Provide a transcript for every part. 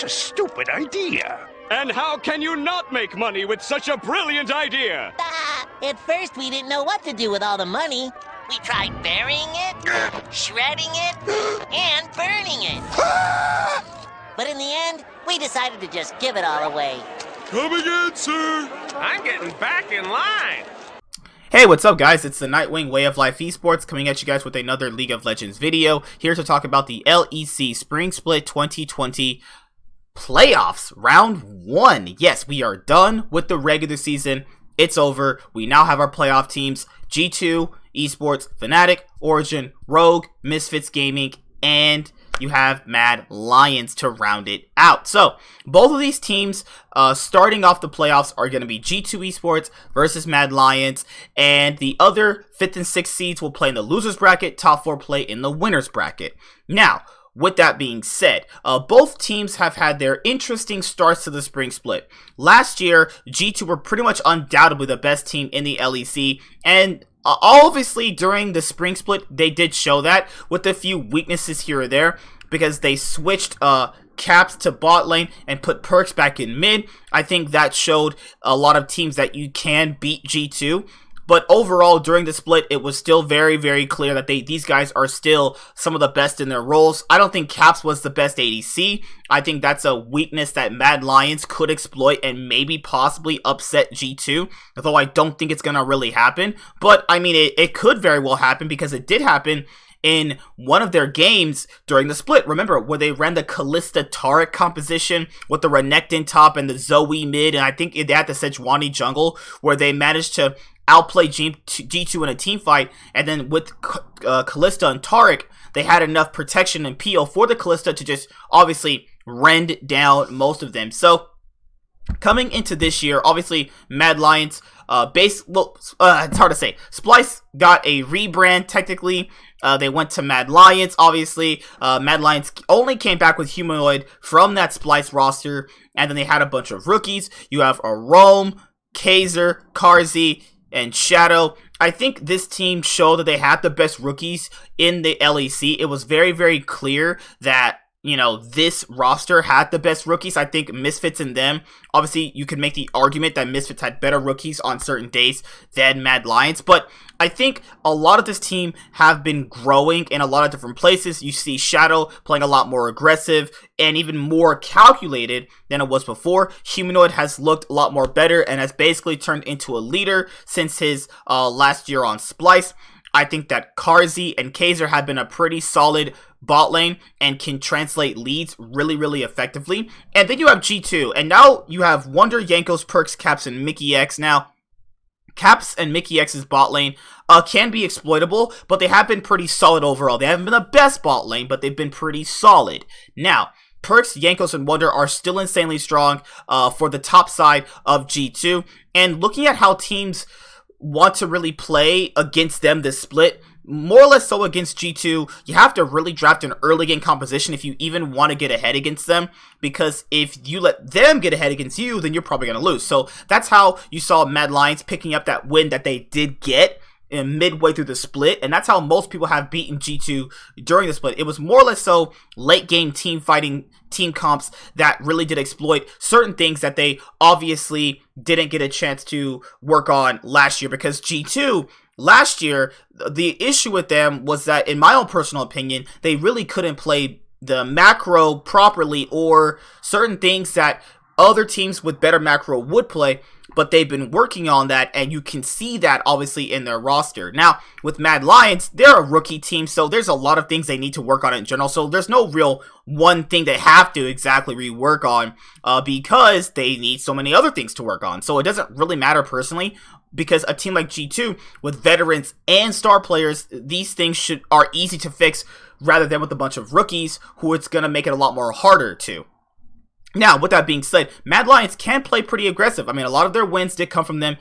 a stupid idea. And how can you not make money with such a brilliant idea? At first, we didn't know what to do with all the money. We tried burying it, shredding it, and burning it. But in the end, we decided to just give it all away. Come again, sir. I'm getting back in line. Hey, what's up guys? It's the Nightwing Way of Life Esports coming at you guys with another League of Legends video. Here to talk about the LEC Spring Split 2020 Playoffs Round 1. Yes, we are done with the regular season. It's over. We now have our playoff teams. G2, Esports, Fnatic, Origin, Rogue, Misfits Gaming, and you have Mad Lions to round it out. So, both of these teams starting off the playoffs are going to be G2 Esports versus Mad Lions, and the other 5th and 6th seeds will play in the losers bracket, top 4 play in the winners bracket. Now, with that being said, both teams have had their interesting starts to the spring split. Last year, G2 were pretty much undoubtedly the best team in the LEC, and obviously during the spring split, they did show that with a few weaknesses here or there, because they switched Caps to bot lane and put Perks back in mid. I think that showed a lot of teams that you can beat G2. But overall, during the split, it was still very, very clear that these guys are still some of the best in their roles. I don't think Caps was the best ADC. I think that's a weakness that Mad Lions could exploit and maybe possibly upset G2. Although I don't think it's going to really happen. But, I mean, it could very well happen because it did happen in one of their games during the split. Remember, where they ran the Kalista Taric composition with the Renekton top and the Zoe mid, and I think they had the Sejuani jungle, where they managed to outplay G2 in a team fight, and then with Kalista and Taric, they had enough protection and peel for the Kalista to just obviously rend down most of them. So, coming into this year, obviously, Mad Lions, it's hard to say. Splice got a rebrand, technically. They went to Mad Lions, obviously. Mad Lions only came back with Humanoid from that Splice roster, and then they had a bunch of rookies. You have a Rome, Kaiser, Karzi, and Shadow. I think this team showed that they had the best rookies in the LEC. It was very, very clear that, you know, this roster had the best rookies. I think Misfits and them, obviously you could make the argument that Misfits had better rookies on certain days than Mad Lions, but I think a lot of this team have been growing in a lot of different places. You see Shadow playing a lot more aggressive and even more calculated than it was before. Humanoid has looked a lot more better and has basically turned into a leader since his last year on Splice. I think that Karzi and Kaiser have been a pretty solid bot lane and can translate leads really, really effectively. And then you have G2, and now you have Wonder, Yankos, Perks, Caps, and Mickey X. Now, Caps and Mickey X's bot lane can be exploitable, but they have been pretty solid overall. They haven't been the best bot lane, but they've been pretty solid. Now, Perks, Yankos, and Wonder are still insanely strong for the top side of G2. And looking at how teams want to really play against them this split, more or less so against G2, you have to really draft an early game composition if you even want to get ahead against them, because if you let them get ahead against you, then you're probably going to lose. So that's how you saw Mad Lions picking up that win that they did get in midway through the split, and that's how most people have beaten G2 during the split. It was more or less so late game team fighting, team comps that really did exploit certain things that they obviously didn't get a chance to work on last year, because G2 last year, the issue with them was that, in my own personal opinion, they really couldn't play the macro properly or certain things that other teams with better macro would play, but they've been working on that, and you can see that obviously in their roster. Now, with Mad Lions, they're a rookie team, so there's a lot of things they need to work on in general, so there's no real one thing they have to exactly rework on because they need so many other things to work on. So it doesn't really matter personally, because a team like G2 with veterans and star players, these things are easy to fix rather than with a bunch of rookies who it's going to make it a lot more harder to. Now, with that being said, Mad Lions can play pretty aggressive. I mean, a lot of their wins did come from them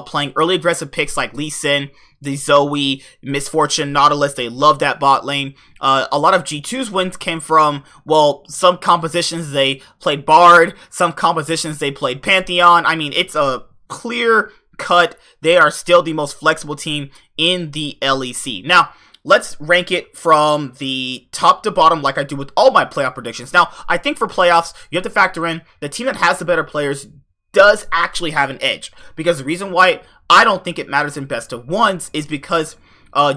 playing early aggressive picks like Lee Sin, the Zoe, Misfortune, Nautilus. They love that bot lane. A lot of G2's wins came from, well, some compositions they played Bard, some compositions they played Pantheon. I mean, it's a clear cut. They are still the most flexible team in the LEC. Now, let's rank it from the top to bottom like I do with all my playoff predictions. Now, I think for playoffs, you have to factor in the team that has the better players does actually have an edge. Because the reason why I don't think it matters in best of ones is because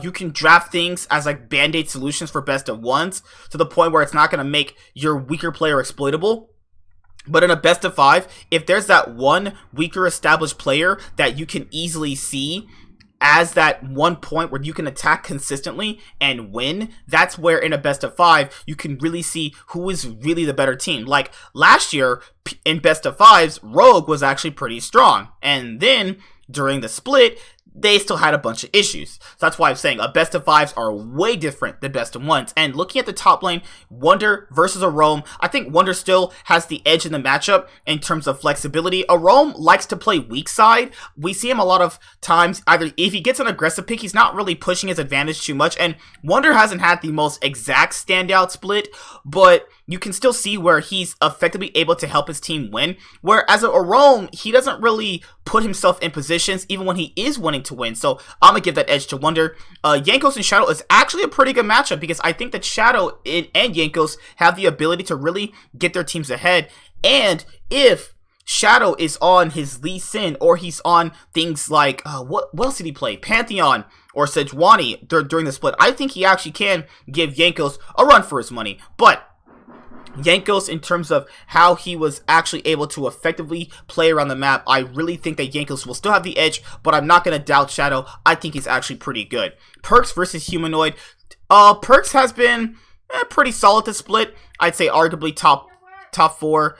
you can draft things as like band-aid solutions for best of ones to the point where it's not going to make your weaker player exploitable. But in a best of 5, if there's that one weaker established player that you can easily see as that one point where you can attack consistently and win, that's where in a best of 5 you can really see who is really the better team. Like last year in best of 5s, Rogue was actually pretty strong, and then during the split they still had a bunch of issues. So that's why I'm saying a best of 5s are way different than best of 1s. And looking at the top lane, Wunder versus a Roam, I think Wunder still has the edge in the matchup in terms of flexibility. A Roam likes to play weak side. We see him a lot of times, either if he gets an aggressive pick, he's not really pushing his advantage too much. And Wunder hasn't had the most exact standout split, but you can still see where he's effectively able to help his team win. Whereas a Roam, he doesn't really put himself in positions even when he is winning to win. So I'm going to give that edge to Wunder. Jankos and Shadow is actually a pretty good matchup because I think that Shadow and Jankos have the ability to really get their teams ahead. And if Shadow is on his Lee Sin or he's on things like, what else did he play? Pantheon or Sejuani during the split, I think he actually can give Jankos a run for his money. But Jankos, in terms of how he was actually able to effectively play around the map, I really think that Jankos will still have the edge, but I'm not going to doubt Shadow. I think he's actually pretty good. Perks versus Humanoid. Perks has been pretty solid to split. I'd say arguably top 4,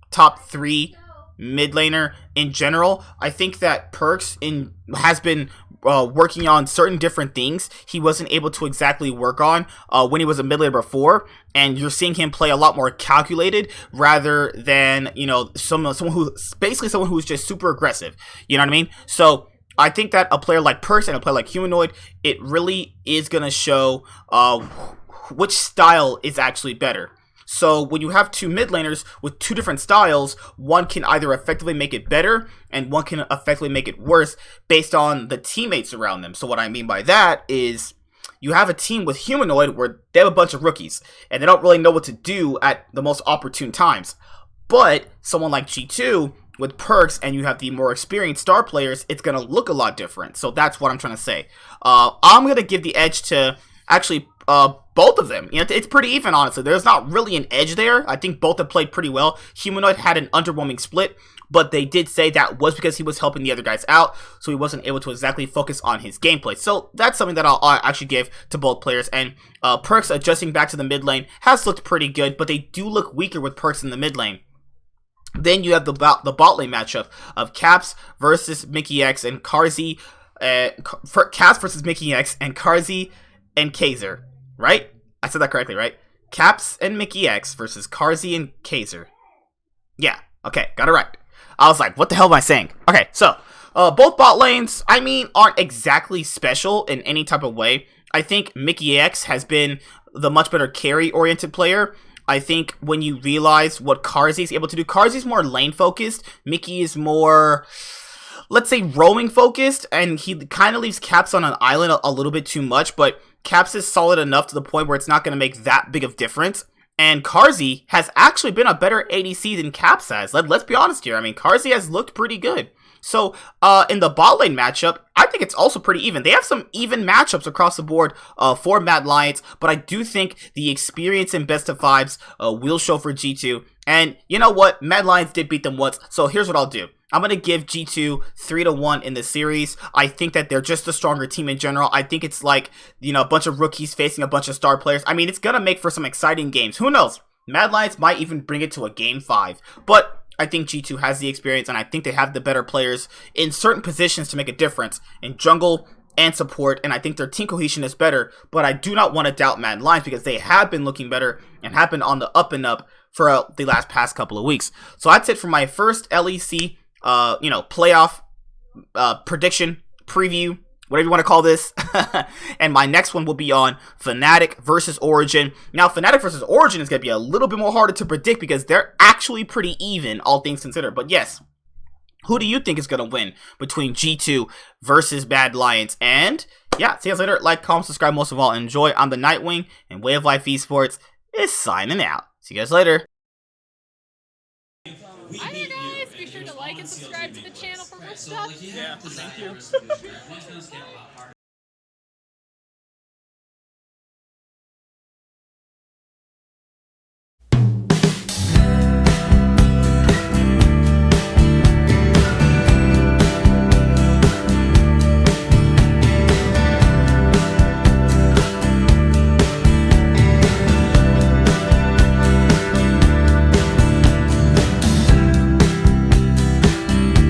top 3 mid laner in general. I think that Perks has been working on certain different things he wasn't able to exactly work on when he was a mid laner before, and you're seeing him play a lot more calculated rather than, you know, someone who's just super aggressive. You know what I mean? So I think that a player like Perks and a player like Humanoid, it really is gonna show which style is actually better. So when you have 2 mid laners with 2 different styles, one can either effectively make it better and one can effectively make it worse based on the teammates around them. So what I mean by that is you have a team with Humanoid where they have a bunch of rookies and they don't really know what to do at the most opportune times. But someone like G2 with Perks and you have the more experienced star players, it's going to look a lot different. So that's what I'm trying to say. I'm going to give the edge to actually both of them. You know, it's pretty even, honestly. There's not really an edge there. I think both have played pretty well. Humanoid had an underwhelming split, but they did say that was because he was helping the other guys out, so he wasn't able to exactly focus on his gameplay. So that's something that I'll actually give to both players. And Perks adjusting back to the mid lane has looked pretty good, but they do look weaker with Perks in the mid lane. Then you have the bot lane matchup of Caps versus Mickey X and Karzi. Caps versus Mickey X and Karzi and Kaiser. Right? I said that correctly, right? Caps and Mickey X versus Karzi and Kaiser. Yeah, okay, got it right. I was like, what the hell am I saying? Okay, so, both bot lanes, I mean, aren't exactly special in any type of way. I think Mickey X has been the much better carry-oriented player. I think when you realize what Karzi is able to do, Karzi's more lane-focused. Mickey is more, let's say, roaming-focused, and he kind of leaves Caps on an island a little bit too much, but Caps is solid enough to the point where it's not going to make that big of difference. And Karzi has actually been a better ADC than Caps has. Let's be honest here. I mean, Karzi has looked pretty good. So, in the bot lane matchup, I think it's also pretty even. They have some even matchups across the board for Mad Lions, but I do think the experience in best of 5s will show for G2. And you know what? Mad Lions did beat them once, so here's what I'll do. I'm going to give G2 3-1 in the series. I think that they're just a stronger team in general. I think it's like, you know, a bunch of rookies facing a bunch of star players. I mean, it's going to make for some exciting games. Who knows? Mad Lions might even bring it to a game 5. But I think G2 has the experience, and I think they have the better players in certain positions to make a difference in jungle and support, and I think their team cohesion is better. But I do not want to doubt Mad Lions because they have been looking better and have been on the up and up for the past couple of weeks. So that's it for my first LEC playoff prediction, preview, whatever you want to call this. And my next one will be on Fnatic versus Origin. Now, Fnatic versus Origin is going to be a little bit more harder to predict because they're actually pretty even, all things considered. But yes, who do you think is going to win between G2 versus Mad Lions? And yeah, see you guys later. Like, comment, subscribe, most of all, enjoy. I'm the Nightwing, and Way of Life Esports is signing out. See you guys later. Hi there, guys. Be sure to like and subscribe to the channel for more stuff. Yeah, thank you.